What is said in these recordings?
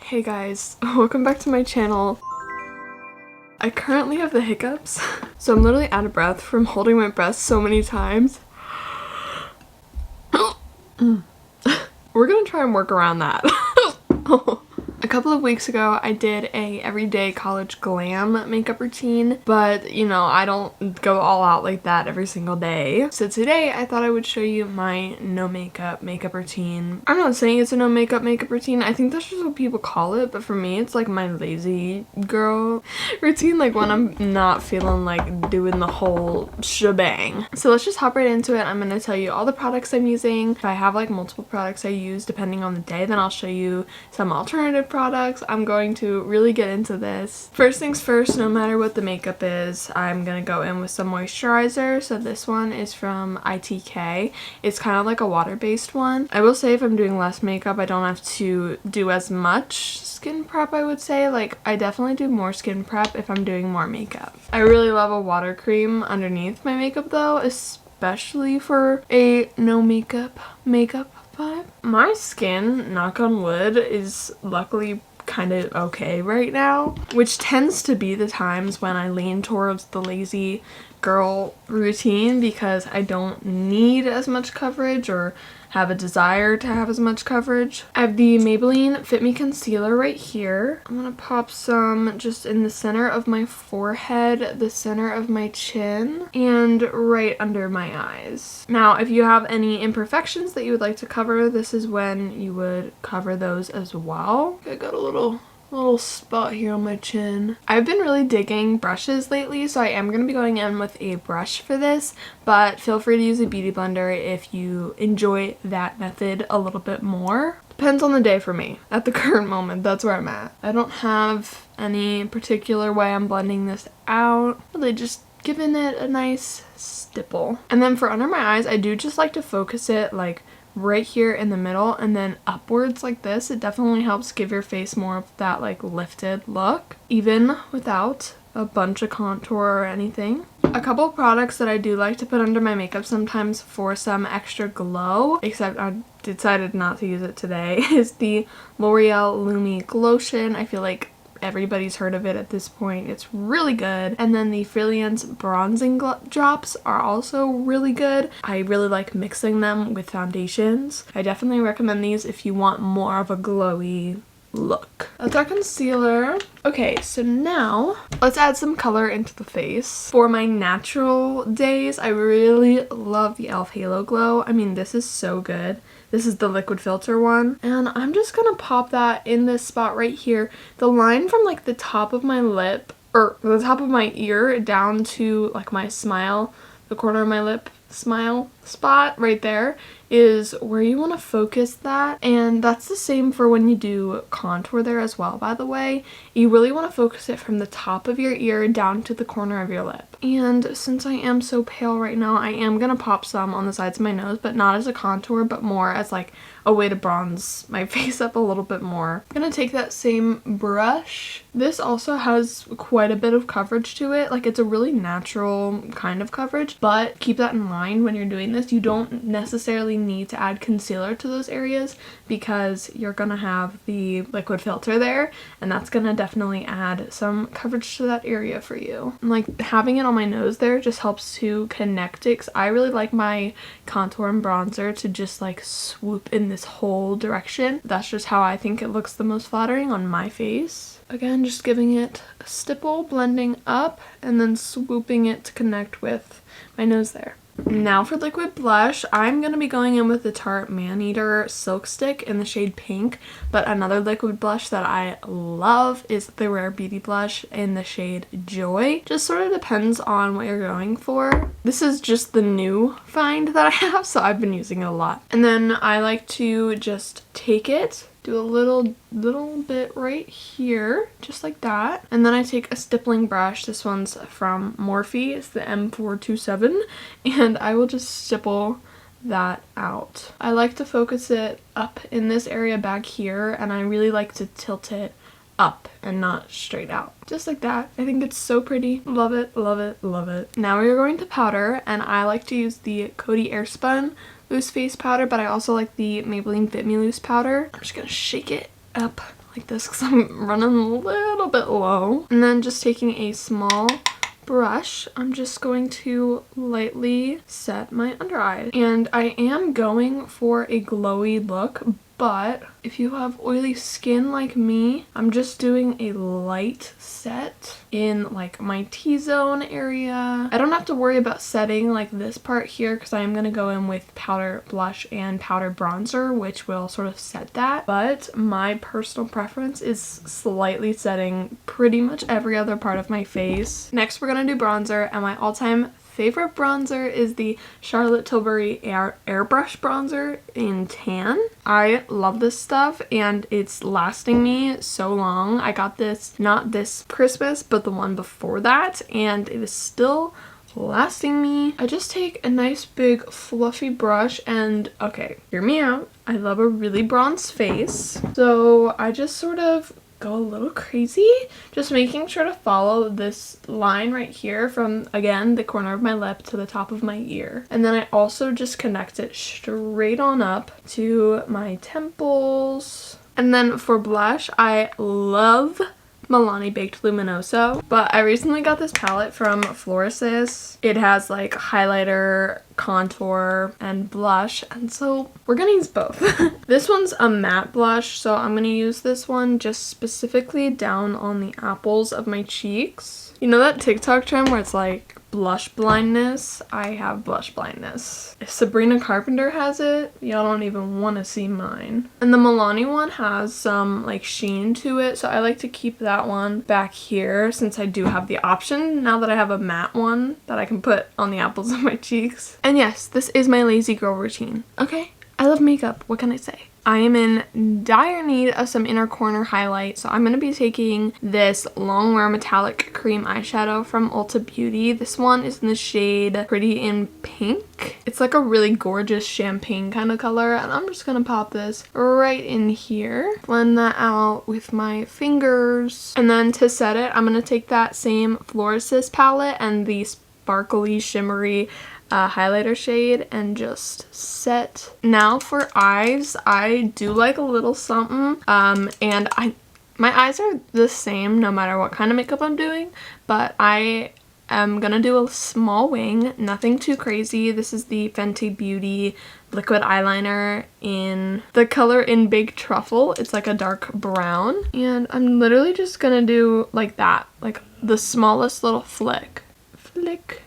Hey guys, welcome back to my channel. I currently have the hiccups, so I'm literally out of breath from holding my breath so many times. We're gonna try and work around that. A couple of weeks ago, I did a everyday college glam makeup routine, but you know, I don't go all out like that every single day. So today, I thought I would show you my no makeup routine. I'm not saying it's a no makeup routine. I think that's just what people call it, but for me, it's like my lazy girl routine, like when I'm not feeling like doing the whole shebang. So let's just hop right into it. I'm gonna tell you all the products I'm using. If I have like multiple products I use depending on the day, then I'll show you some alternative products. I'm going to really get into this. First things first, no matter what the makeup is, I'm gonna go in with some moisturizer. So this one is from ITK. It's kind of like a water-based one. I will say if I'm doing less makeup, I don't have to do as much skin prep, I would say. Like, I definitely do more skin prep if I'm doing more makeup. I really love a water cream underneath my makeup though, especially for a no makeup vibe. My skin, knock on wood, is luckily kind of okay right now, which tends to be the times when I lean towards the lazy girl routine because I don't need as much coverage or have a desire to have as much coverage. I have the Maybelline Fit Me Concealer right here. I'm gonna pop some just in the center of my forehead, the center of my chin, and right under my eyes. Now, if you have any imperfections that you would like to cover, this is when you would cover those as well. I got a little spot here on my chin. I've been really digging brushes lately, so I am going to be going in with a brush for this, but feel free to use a beauty blender if you enjoy that method a little bit more. Depends on the day for me. At the current moment, that's where I'm at. I don't have any particular way I'm blending this out. Really just giving it a nice stipple. And then for under my eyes, I do just like to focus it like right here in the middle and then upwards like this. It definitely helps give your face more of that like lifted look, even without a bunch of contour or anything. A couple of products that I do like to put under my makeup sometimes for some extra glow, except I decided not to use it today, is the L'Oreal Lumi Glotion. I feel like everybody's heard of it at this point. It's really good. And then the Freelance Bronzing Drops are also really good. I really like mixing them with foundations. I definitely recommend these if you want more of a glowy look. That's our concealer. Okay, so now let's add some color into the face. For my natural days, I really love the e.l.f. Halo Glow. I mean, this is so good. This is the liquid filter one. And I'm just gonna pop that in this spot right here. The line from like the top of my lip, or the top of my ear down to like my smile, the corner of my lip smile spot right there is where you want to focus that. And that's the same for when you do contour there as well, by the way. You really want to focus it from the top of your ear down to the corner of your lip. And since I am so pale right now, I am gonna pop some on the sides of my nose, but not as a contour, but more as like a way to bronze my face up a little bit more. I'm gonna take that same brush. This also has quite a bit of coverage to it. Like, it's a really natural kind of coverage, but keep that in mind when you're doing this. You don't necessarily need to add concealer to those areas because you're gonna have the liquid filter there, and that's gonna definitely add some coverage to that area for you. And like having it on my nose there just helps to connect it, because I really like my contour and bronzer to just like swoop in this whole direction. That's just how I think it looks the most flattering on my face. Again, just giving it a stipple, blending up, and then swooping it to connect with my nose there. Now for liquid blush, I'm going to be going in with the Tarte Maneater Silk Stick in the shade Pink, but another liquid blush that I love is the Rare Beauty blush in the shade Joy. Just sort of depends on what you're going for. This is just the new find that I have, so I've been using it a lot. And then I like to just take it, do a little bit right here, just like that. And then I take a stippling brush. This one's from Morphe. It's the M427. And I will just stipple that out. I like to focus it up in this area back here, and I really like to tilt it up and not straight out. Just like that. I think it's so pretty. Love it, love it, love it. Now we are going to powder, and I like to use the Coty Airspun loose face powder, but I also like the Maybelline Fit Me loose powder. I'm just gonna shake it up like this because I'm running a little bit low. And then just taking a small brush, I'm just going to lightly set my under eye. And I am going for a glowy look, but if you have oily skin like me, I'm just doing a light set in like my T-zone area. I don't have to worry about setting like this part here because I am going to go in with powder blush and powder bronzer, which will sort of set that. But my personal preference is slightly setting pretty much every other part of my face. Next, we're going to do bronzer, and my all-time favorite bronzer is the Charlotte Tilbury Airbrush bronzer in tan. I love this stuff and it's lasting me so long. I got this not this Christmas but the one before that, and it is still lasting me. I just take a nice big fluffy brush and, okay, hear me out, I love a really bronzed face, so I just sort of go a little crazy, just making sure to follow this line right here from, again, the corner of my lip to the top of my ear. And then I also just connect it straight on up to my temples. And then for blush, I love Milani Baked Luminoso, but I recently got this palette from Florisys. It has like highlighter, contour, and blush, and so we're gonna use both. This one's a matte blush, so I'm gonna use this one just specifically down on the apples of my cheeks. You know that TikTok trend where it's like blush blindness? I have blush blindness. If Sabrina Carpenter has it, y'all don't even want to see mine. And the Milani one has some like sheen to it, so I like to keep that one back here since I do have the option now that I have a matte one that I can put on the apples of my cheeks. And yes, this is my lazy girl routine. Okay, I love makeup, what can I say? I am in dire need of some inner corner highlight, so I'm going to be taking this Longwear Metallic Cream Eyeshadow from Ulta Beauty. This one is in the shade Pretty in Pink. It's like a really gorgeous champagne kind of color, and I'm just going to pop this right in here. Blend that out with my fingers. And then to set it, I'm going to take that same Florisys palette and the sparkly, shimmery highlighter shade and just set. Now for eyes, I do like a little something, and my eyes are the same no matter what kind of makeup I'm doing, but I am gonna do a small wing, nothing too crazy. This is the Fenty Beauty liquid eyeliner in the color In Big Truffle. It's like a dark brown, and I'm literally just gonna do like that, like the smallest little flick.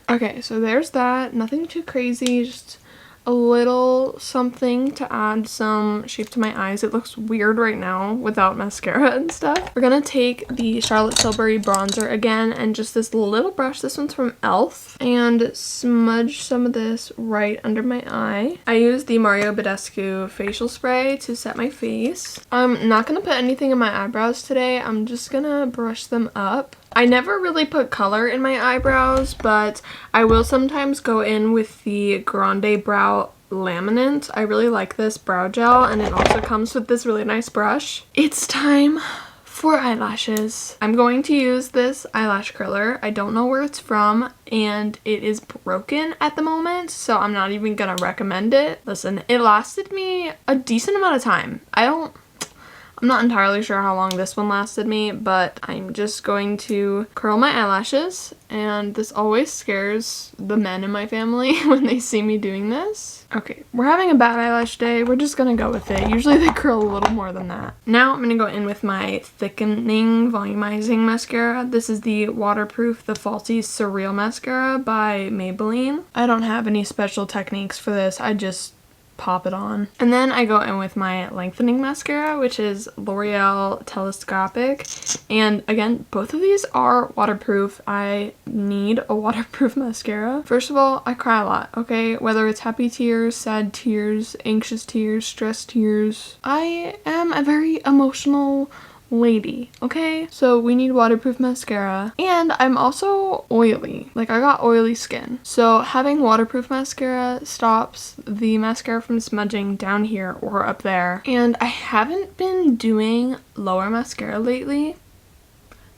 Okay, so there's that. Nothing too crazy, just a little something to add some shape to my eyes. It looks weird right now without mascara and stuff. We're gonna take the Charlotte Tilbury bronzer again and just this little brush, this one's from e.l.f., and smudge some of this right under my eye. I use the Mario Badescu facial spray to set my face. I'm not gonna put anything in my eyebrows today. I'm just gonna brush them up. I never really put color in my eyebrows, but I will sometimes go in with the Grande Brow Laminate. I really like this brow gel, and it also comes with this really nice brush. It's time for eyelashes. I'm going to use this eyelash curler. I don't know where it's from, and it is broken at the moment, so I'm not even gonna recommend it. Listen, it lasted me a decent amount of time. I'm not entirely sure how long this one lasted me, but I'm just going to curl my eyelashes, and this always scares the men in my family when they see me doing this. Okay, we're having a bad eyelash day. We're just gonna go with it. Usually they curl a little more than that. Now I'm gonna go in with my thickening volumizing mascara. This is the Waterproof The Faulty Surreal Mascara by Maybelline. I don't have any special techniques for this. I just pop it on. And then I go in with my lengthening mascara, which is L'Oreal Telescopic. And again, both of these are waterproof. I need a waterproof mascara. First of all, I cry a lot, okay? Whether it's happy tears, sad tears, anxious tears, stressed tears. I am a very emotional lady, okay? So we need waterproof mascara. And I'm also oily. Like, I got oily skin. So having waterproof mascara stops the mascara from smudging down here or up there. And I haven't been doing lower mascara lately,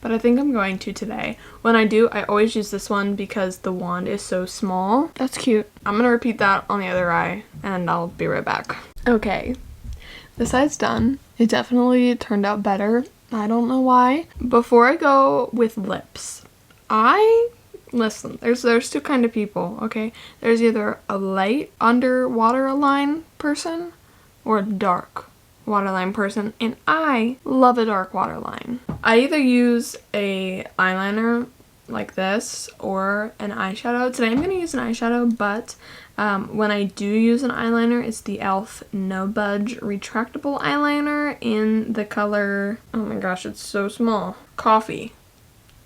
but I think I'm going to today. When I do, I always use this one because the wand is so small. That's cute. I'm gonna repeat that on the other eye, and I'll be right back. Okay, this eye's done. It definitely turned out better. I don't know why. Before I go with lips, listen, there's two kind of people, okay? There's either a light underwater line person or a dark waterline person, and I love a dark waterline. I either use a eyeliner like this or an eyeshadow. Today I'm gonna use an eyeshadow, but when I do use an eyeliner, it's the e.l.f. No Budge retractable eyeliner in the color, oh my gosh, it's so small, coffee.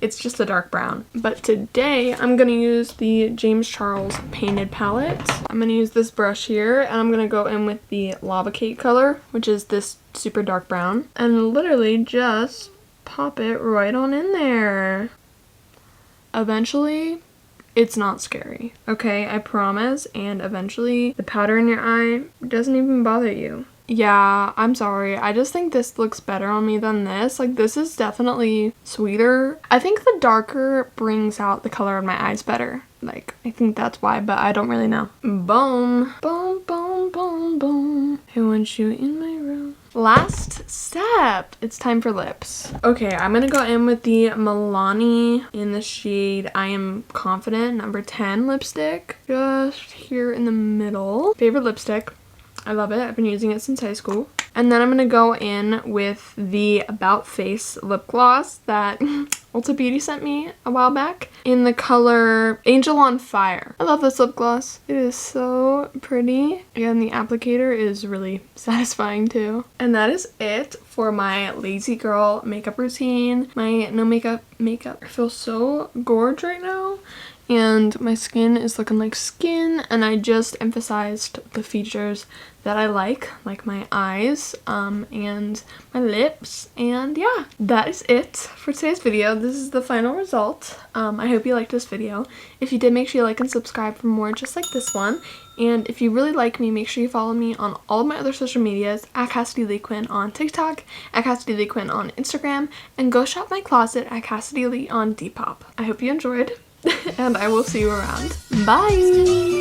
It's just a dark brown. But today I'm gonna use the James Charles Painted Palette. I'm gonna use this brush here, and I'm gonna go in with the Lava Cake color, which is this super dark brown, and literally just pop it right on in there. Eventually, it's not scary, okay? I promise. And eventually, the powder in your eye doesn't even bother you. Yeah, I'm sorry. I just think this looks better on me than this. Like, this is definitely sweeter. I think the darker brings out the color in my eyes better. Like, I think that's why, but I don't really know. Boom. Boom, boom, boom, boom. I want you in my room. Last step. It's time for lips. Okay, I'm gonna go in with the Milani in the shade I Am Confident number 10 lipstick. Just here in the middle. Favorite lipstick. I love it. I've been using it since high school. And then I'm going to go in with the About Face lip gloss that Ulta Beauty sent me a while back in the color Angel on Fire. I love this lip gloss. It is so pretty. And the applicator is really satisfying too. And that is it for my lazy girl makeup routine. My no makeup. I feel so gorgeous right now. And my skin is looking like skin, and I just emphasized the features that I like my eyes and my lips. And yeah, that is it for today's video. This is the final result. I hope you liked this video. If you did, make sure you like and subscribe for more just like this one. And if you really like me, make sure you follow me on all of my other social medias, at Cassidy Lee Quinn on TikTok, at Cassidy Lee Quinn on Instagram, and go shop my closet at Cassidy Lee on Depop. I hope you enjoyed. And I will see you around. Bye!